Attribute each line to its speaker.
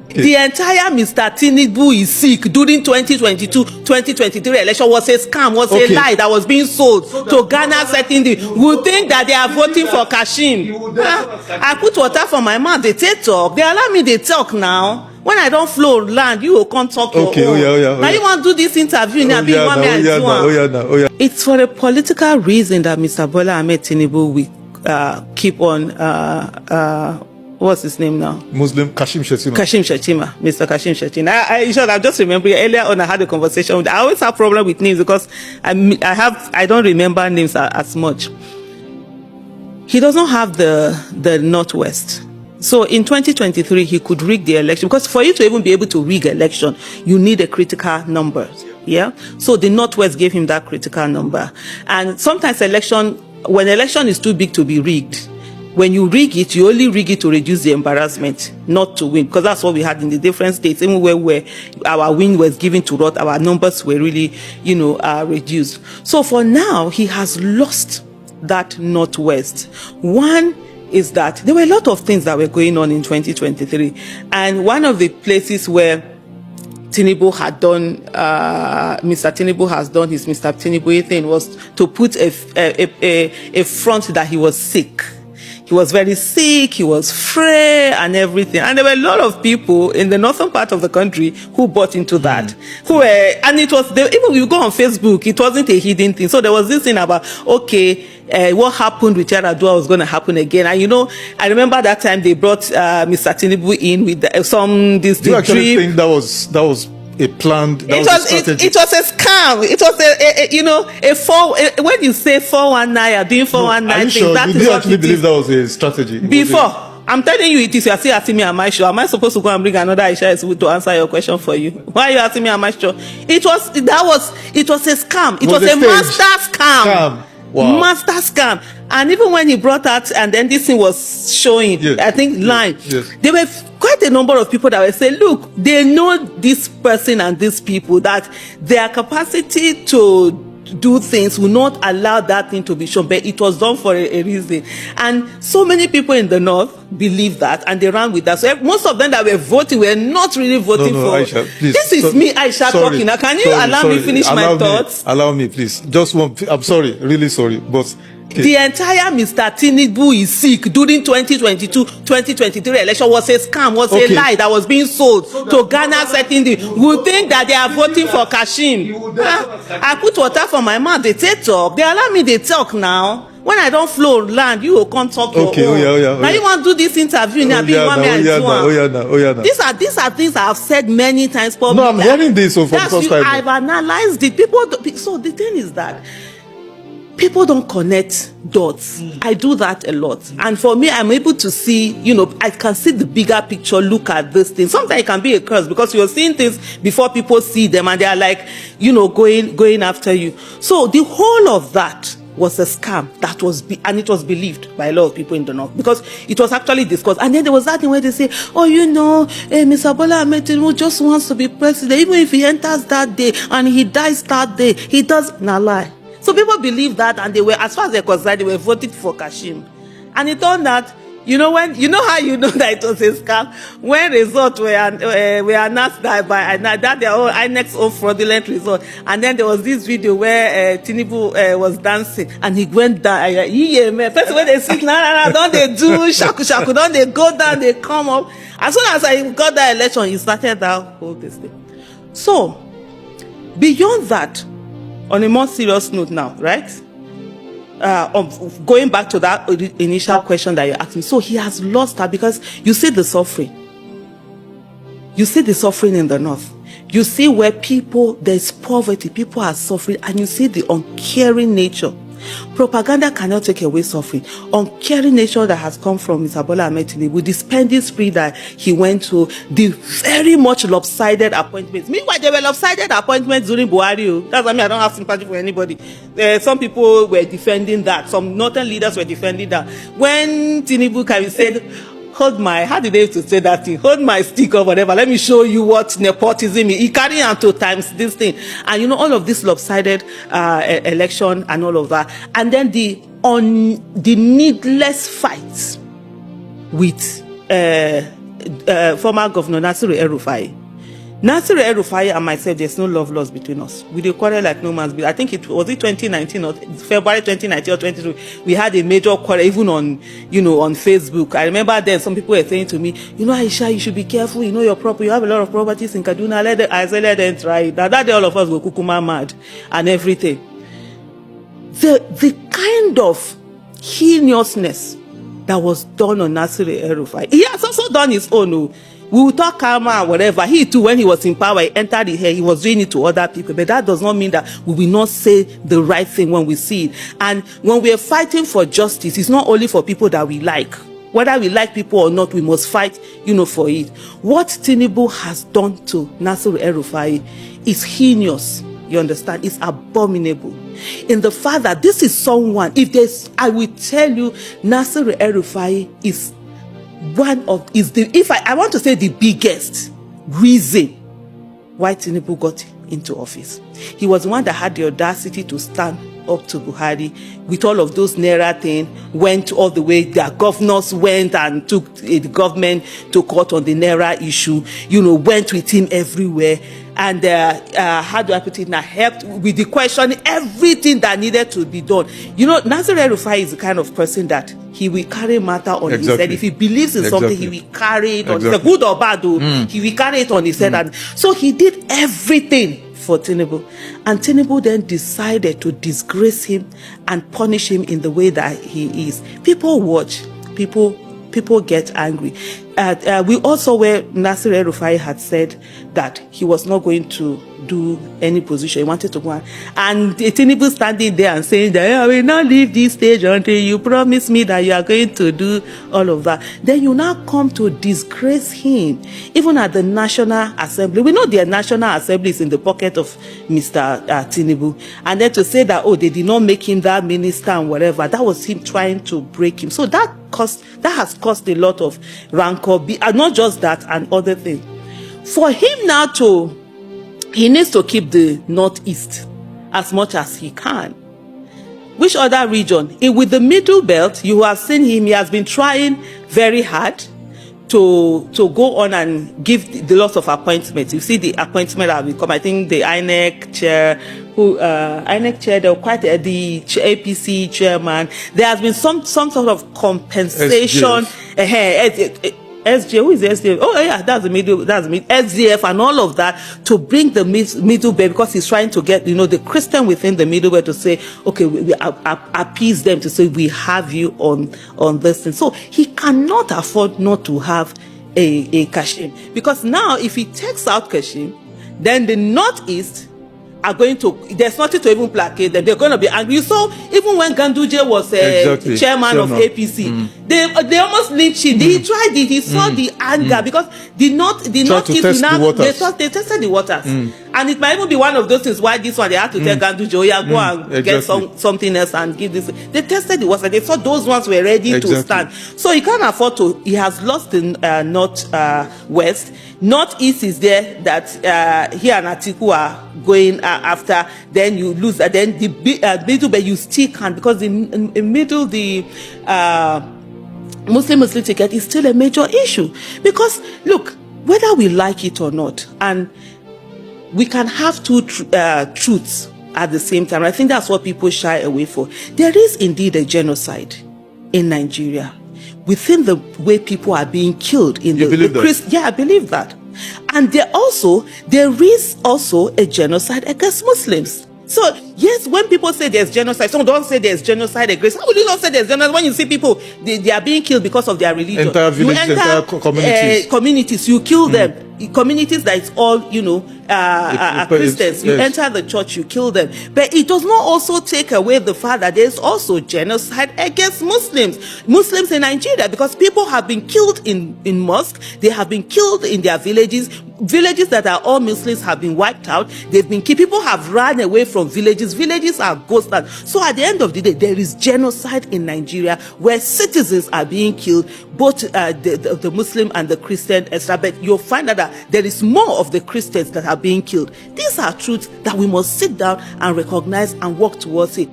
Speaker 1: The entire Mr Tinubu is sick during 2022-2023 election was a scam, was a lie that was being sold to Ghana certainly. We think that they are voting for Kashim. I put water for my mouth, they take talk. They allow me to talk now. When I don't flow land, you will come talk your own. Now you want to do this interview now, It's for a political reason that Mr. Bola Ahmed Tinubu will keep on what's his name now?
Speaker 2: Muslim Kashim Shettima.
Speaker 1: Mr. Kashim Shettima. I just remember earlier on I had a conversation with. I always have problem with names because I don't remember names as much. He does not have the Northwest. So in 2023 he could rig the election, because for you to even be able to rig election, you need a critical number. Yeah. So the Northwest gave him that critical number, and sometimes when election is too big to be rigged. When you rig it, you only rig it to reduce the embarrassment, not to win. Because that's what we had in the different states. Even where our win was given to Roth, our numbers were really, reduced. So for now, he has lost that Northwest. One is that there were a lot of things that were going on in 2023. And one of the places where Tinubu had done, Mr. Tinubu has done his Mr. Tinubu thing was to put a front that he was sick. He was very sick, he was frail and everything. And there were a lot of people in the northern part of the country who bought into that. And it was, even if you go on Facebook, it wasn't a hidden thing. So there was this thing about, what happened with Yaradua was going to happen again. And I remember that time they brought Mr. Tinubu in with this
Speaker 2: Do you actually think that was a planned? It was a
Speaker 1: scam. It was when you say 419 or doing 419
Speaker 2: are you
Speaker 1: things,
Speaker 2: sure?
Speaker 1: that
Speaker 2: Did
Speaker 1: is
Speaker 2: you
Speaker 1: what
Speaker 2: actually
Speaker 1: it
Speaker 2: believe
Speaker 1: is.
Speaker 2: that was a strategy?
Speaker 1: Before. I'm telling you it is. You are still asking me, am I sure? Am I supposed to go and bring another Aisha to answer your question for you? Why are you asking me, am I sure? It was a scam. It was a master scam.
Speaker 2: Wow.
Speaker 1: Master scam. And even when he brought out, and then this thing was showing, I think line, there were quite a number of people that were saying, look, they know this person and these people, that their capacity to do things will not allow that thing to be shown, but it was done for a reason. And so many people in the north believe that, and they ran with that. So most of them that were voting were not really voting for.
Speaker 2: Aisha, please,
Speaker 1: this is me, Aisha, talking. Now, can you allow me finish my thoughts?
Speaker 2: Allow me, please. I'm sorry, really sorry, but
Speaker 1: the entire Mr. Tinubu is sick during 2022-2023 election was a scam, was a lie that was being sold to Ghana certainly. We think that they are voting for Kashim. I put water for my mouth, they take talk. They allow me to talk now. When I don't flow land, you will come talk your own. Now you want to do this interview now? These are things I have said many times publicly.
Speaker 2: No, I'm hearing this from first time.
Speaker 1: I've analyzed it. So the thing is that people don't connect dots. I do that a lot. And for me, I'm able to see, I can see the bigger picture, look at this thing. Sometimes it can be a curse because you're seeing things before people see them and they are like, going after you. So the whole of that was a scam and it was believed by a lot of people in the north because it was actually discussed. And then there was that thing where they say, Mr. Bola Ahmed Tinubu just wants to be president. Even if he enters that day and he dies that day, he does not lie. So people believe that, and they were, as far as they're concerned, they were voting for Kashim. And it turned out, how you know that it was a scam? When results were announced by that their own INEC's own fraudulent result. And then there was this video where Tinubu was dancing, and he went down. First when they sit, don't they do shaku, don't they go down, they come up. As soon as I got that election, he started that whole this thing. So, beyond that, on a more serious note now, right? Going back to that initial question that you asked me. So he has lost that because you see the suffering. You see the suffering in the north. You see where there's poverty, people are suffering, and you see the uncaring nature. Propaganda cannot take away suffering. Uncaring nature that has come from Mr. Bola Ahmed Tinubu, with the spending spree that he went to, the very much lopsided appointments. Meanwhile, there were lopsided appointments during Buhari. That's why I don't have sympathy for anybody. Some people were defending that. Some northern leaders were defending that. When Tinubu said, hold my stick or whatever, let me show you what nepotism is. He carried on 2 times this thing. And all of this lopsided election and all of that. And then the needless fights with former governor Nasiru El-Rufai. Nasiru El-Rufai and myself, there's no love lost between us. We did quarrel like no man's business. I think it was 2019 or February 2019 or 2022. We had a major quarrel even on, on Facebook. I remember then some people were saying to me, Aisha, you should be careful. You know your property. You have a lot of properties in Kaduna. I said, let them try it. Now that day all of us were kukuma mad and everything. The kind of heinousness that was done on Nasiru El-Rufai, he has also done his own. We will talk karma or whatever. He too, when he was in power, he entered the hair, he was doing it to other people. But that does not mean that we will not say the right thing when we see it. And when we are fighting for justice, it's not only for people that we like. Whether we like people or not, we must fight, for it. What Tinubu has done to Nasiru El-Rufai is heinous. You understand? It's abominable. In the fact that this is someone, I will tell you, Nasiru El-Rufai is I want to say the biggest reason why Tinubu got into office. He was the one that had the audacity to stand up to Buhari with all of those Naira thing, went all the way, their governors went and took the government to court on the Naira issue, went with him everywhere. And how do I put it now? Helped with the question, everything that needed to be done. Nasiru El-Rufai is the kind of person that he will carry matter on his head. If he believes in something, he will carry it on his head. Good or bad, he will carry it on his head. And so he did everything for Tinubu. And Tinubu then decided to disgrace him and punish him in the way that he is. People watch. People get angry. We also where Nasiru El-Rufai had said that he was not going to do any position. He wanted to go on. And Tinubu standing there and saying that I will not leave this stage until you promise me that you are going to do all of that. Then you now come to disgrace him, even at the National Assembly. We know the National Assembly is in the pocket of Mr. Tinubu. And then to say that, they did not make him that minister and whatever, that was him trying to break him. So that has caused a lot of rancor, and not just that, and other things. For him now he needs to keep the Northeast as much as he can. Which other region? With the Middle Belt, you have seen him, he has been trying very hard to go on and give the lots of appointments. You see the appointment that will come. I think the INEC chair, they were quite the APC chairman. There has been some sort of compensation. SJ, who is the SDF? Oh yeah, that's SDF and all of that to bring the middle belt, because he's trying to get, the Christian within the middle belt to say, okay, we appease them to say we have you on this thing. So he cannot afford not to have a Kashim, because now if he takes out Kashim, then the Northeast are going to, there's nothing to even placate them. They're going to be angry. So even when Ganduje was chairman of APC, they almost lynched him. He tried it. He saw the anger because the Northeast now they tested the waters, and it might even be one of those things why this one they had to tell Ganduje, go and get something else and give this. They tested the water. They thought those ones were ready to stand. So he can't afford to. He has lost the Northwest. Northeast is there that he and Atiku are going after. Then you lose. Then the middle, but you still can't, because in middle Muslim ticket is still a major issue. Because look, whether we like it or not, and we can have two truths at the same time. I think that's what people shy away for. There is indeed a genocide in Nigeria within the way people are being killed in yeah, I believe that. And there is also a genocide against Muslims. So yes, when people say there's genocide, some don't say there's genocide against. How would you not say there's genocide when you see people they are being killed because of their religion?
Speaker 2: Entire villages, entire
Speaker 1: communities, you kill them. Communities that is all are Christians. You enter the church, you kill them. But it does not also take away the fact that there's also genocide against Muslims in Nigeria, because people have been killed in mosques. They have been killed in their villages. Villages that are all Muslims have been wiped out. They've been killed. People have run away from villages. Villages are ghost towns. So at the end of the day, there is genocide in Nigeria where citizens are being killed, both the Muslim and the Christian, etc. But you'll find out that there is more of the Christians that are being killed. These are truths that we must sit down and recognize and work towards it.